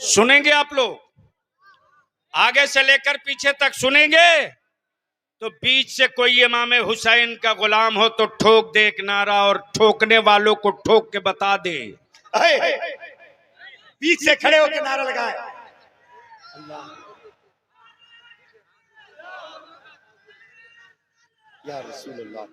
सुनेंगे आप लोग, आगे से लेकर पीछे तक सुनेंगे। तो बीच से कोई इमाम हुसैन का गुलाम हो तो ठोक दे एक नारा, और ठोकने वालों को ठोक के बता दे। बीच से खड़े होकर नारा लगाए, अल्लाह या रसूल अल्लाह।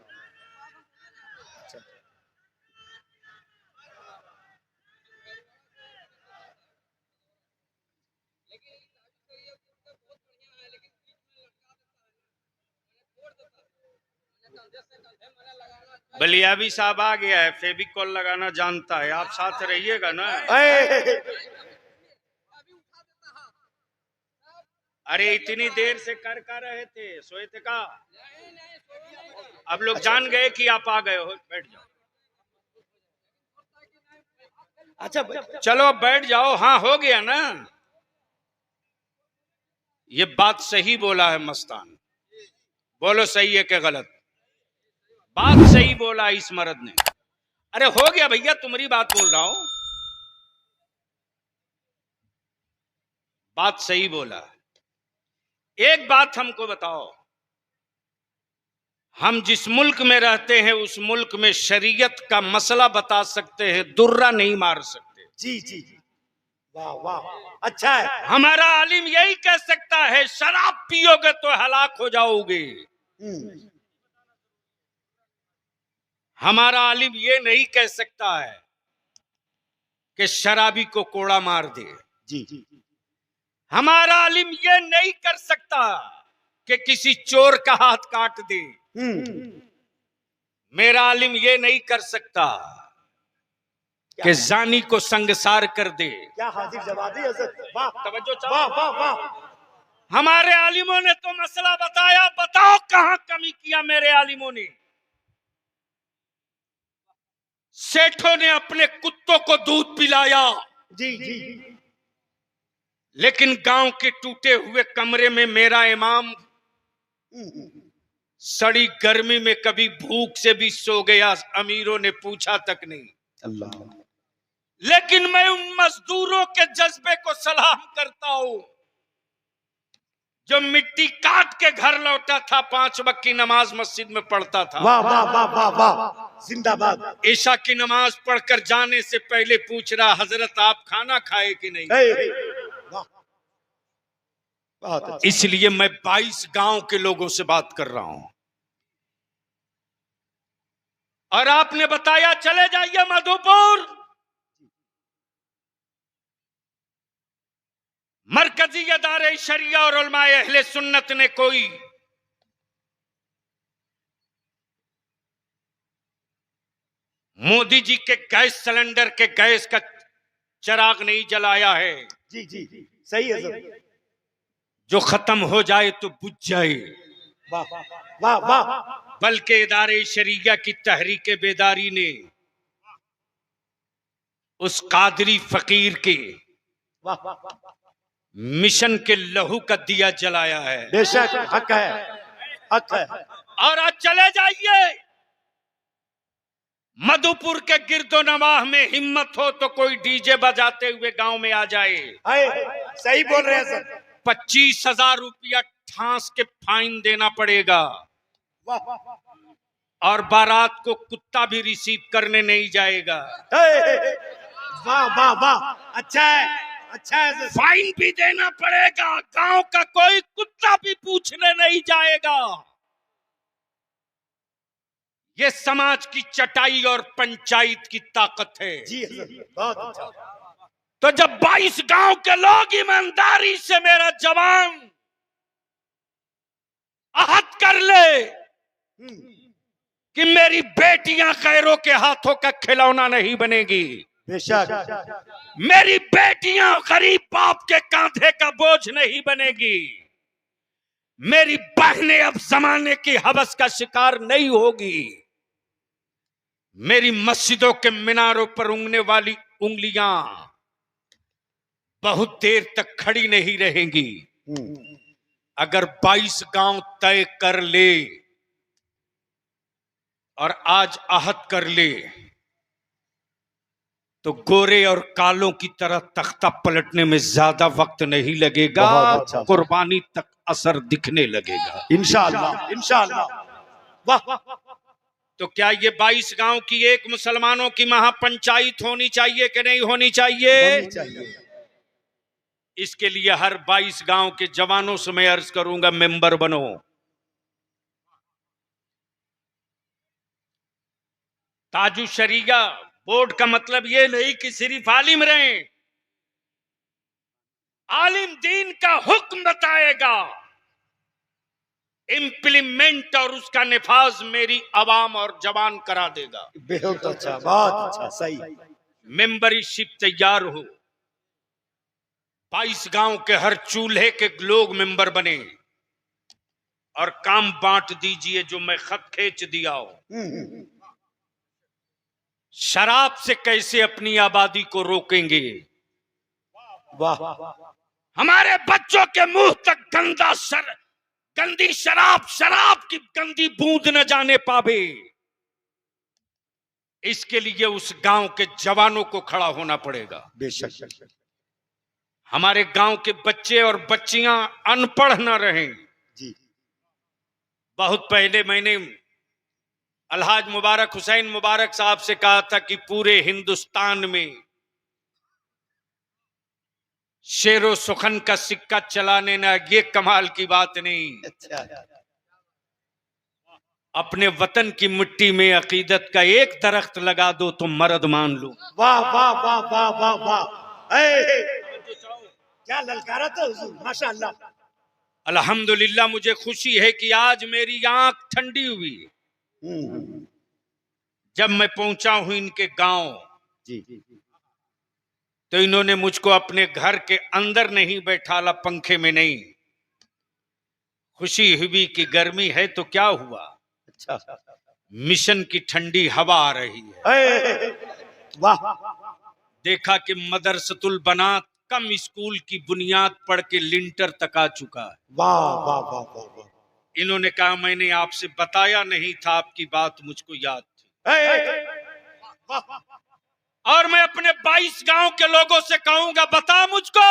बलियाबी साहब आ गया है, फेविकॉल लगाना जानता है, आप साथ रहिएगा ना। अरे इतनी देर से कर रहे थे, सोए थे का? अब लोग जान गए कि आप आ गए हो, बैठ जाओ। अच्छा चलो अब बैठ जाओ। हाँ हो गया ना। ये बात सही बोला है मस्तान, बोलो सही है कि गलत? बात सही बोला इस मर्द ने। अरे हो गया भैया, तुम्हारी बात बोल रहा हूं, बात सही बोला। एक बात हमको बताओ, हम जिस मुल्क में रहते हैं उस मुल्क में शरीयत का मसला बता सकते हैं, दुर्रा नहीं मार सकते। जी जी जी, वाह वाह, अच्छा है। हमारा आलिम यही कह सकता है शराब पियोगे तो हलाक हो जाओगे। हमारा आलिम ये नहीं कह सकता है कि शराबी को कोड़ा मार दे। जी, हमारा आलिम ये नहीं कर सकता कि किसी चोर का हाथ काट दे। मेरा आलिम ये नहीं कर सकता कि जानी को संगसार कर दे। क्या हाजिर जवाबी हज़रत, वाह, तवज्जो वाह वाह वाह। हमारे आलिमों ने तो मसला बताया, बताओ कहां कमी किया मेरे आलिमों ने। सेठों ने अपने कुत्तों को दूध पिलाया, जी जी, लेकिन गांव के टूटे हुए कमरे में मेरा इमाम सड़ी गर्मी में कभी भूख से भी सो गया, अमीरों ने पूछा तक नहीं। अल्लाह। लेकिन मैं उन मजदूरों के जज्बे को सलाम करता हूं जो मिट्टी काट के घर लौटा था, 5 वक्त की नमाज मस्जिद में पढ़ता था। वाह वाह वाह वाह वाह, जिंदाबाद। ईशा की नमाज पढ़कर जाने से पहले पूछ रहा, हजरत आप खाना खाए कि नहीं? इसलिए मैं 22 गांव के लोगों से बात कर रहा हूं। और आपने बताया चले जाइए मधुपुर, मरकजी अदारे शरिया और उलमाए अहले सुन्नत ने कोई मोदी जी के गैस सिलेंडर के गैस का चिराग नहीं जलाया है। जी जी, सही है सर। जो खत्म हो जाए तो बुझ जाए। वाह वाह वाह। बल्कि इदारे शरिया की तहरीक बेदारी ने उस कादरी फकीर के मिशन के लहू का दिया जलाया है। बेशक हक है, हक है। और आज चले जाइए मधुपुर के गिरदो नवाह में, हिम्मत हो तो कोई डीजे बजाते हुए गांव में आ जाए। सही बोल रहे हैं सर। 25,000 रुपया ठांस के फाइन देना पड़ेगा, और बारात को कुत्ता भी रिसीव करने नहीं जाएगा। वाह वाह वाह, अच्छा है, अच्छा है। फाइन भी देना पड़ेगा, गांव का कोई कुत्ता भी पूछने नहीं जाएगा। ये समाज की चटाई और पंचायत की ताकत है। जी बहुत अच्छा। तो जब 22 गांव के लोग ईमानदारी से मेरा जवान आहत कर ले कि मेरी बेटियां गैरों के हाथों का खिलौना नहीं बनेगी, बेशक मेरी बेटियां गरीब बाप के कांधे का बोझ नहीं बनेगी, मेरी बहनें अब जमाने की हवस का शिकार नहीं होगी, मेरी मस्जिदों के मीनारों पर उंगने वाली उंगलियां बहुत देर तक खड़ी नहीं रहेंगी। अगर 22 गांव तय कर ले और आज आहत कर ले तो गोरे और कालों की तरह तख्ता पलटने में ज्यादा वक्त नहीं लगेगा, बहुत अच्छा। कुर्बानी तक असर दिखने लगेगा। इंशाअल्लाह इंशाअल्लाह। वाह तो क्या ये 22 गांव की एक मुसलमानों की महापंचायत होनी चाहिए कि नहीं होनी चाहिए? होनी चाहिए। इसके लिए हर 22 गांव के जवानों से मैं अर्ज करूंगा, मेंबर बनो। ताजु शरीया बोर्ड का मतलब ये नहीं कि सिर्फ आलिम रहें, आलिम दीन का हुक्म बताएगा, इंप्लीमेंट और उसका निफाज मेरी अवाम और जवान करा देगा। बहुत अच्छा, बहुत अच्छा, सही। मेंबरशिप तैयार हो, 22 गांव के हर चूल्हे के लोग मेंबर बने और काम बांट दीजिए जो मैं खत खींच दिया हूं। शराब से कैसे अपनी आबादी को रोकेंगे? वाह हमारे बच्चों के मुंह तक गंदी शराब की गंदी बूंद न जाने पावे, इसके लिए उस गांव के जवानों को खड़ा होना पड़ेगा। बेशक। हमारे गांव के बच्चे और बच्चियां अनपढ़ न रहें। जी। बहुत पहले मैंने अलहाज मुबारक हुसैन मुबारक साहब से कहा था कि पूरे हिंदुस्तान में शेरो सुखन का सिक्का चलाने ना, ये कमाल की बात नहीं। अच्छा। अपने वतन की मिट्टी में अकीदत का एक दरख्त लगा दो तो मर्द मान लो। वाह वाह वाह वाह वाह वाह। क्या ललकारा था हुजूर, माशाअल्लाह। अल्हम्दुलिल्लाह, मुझे खुशी है कि आज मेरी आंख ठंडी हुई जब मैं पहुंचा हूं इनके गांव। जी। तो इन्होंने मुझको अपने घर के अंदर नहीं बैठाला, पंखे में नहीं। खुशी हुई कि गर्मी है तो क्या हुआ, अच्छा। मिशन की ठंडी हवा आ रही है। वाह। देखा कि मदरसतुल बनात कम स्कूल की बुनियाद पढ़ के लिंटर तक आ चुका है। वाह वाह वाह वाह वाह। इन्होंने कहा मैंने आपसे बताया नहीं था, आपकी बात मुझको याद थी। और मैं अपने 22 गांव के लोगों से कहूंगा, बता मुझको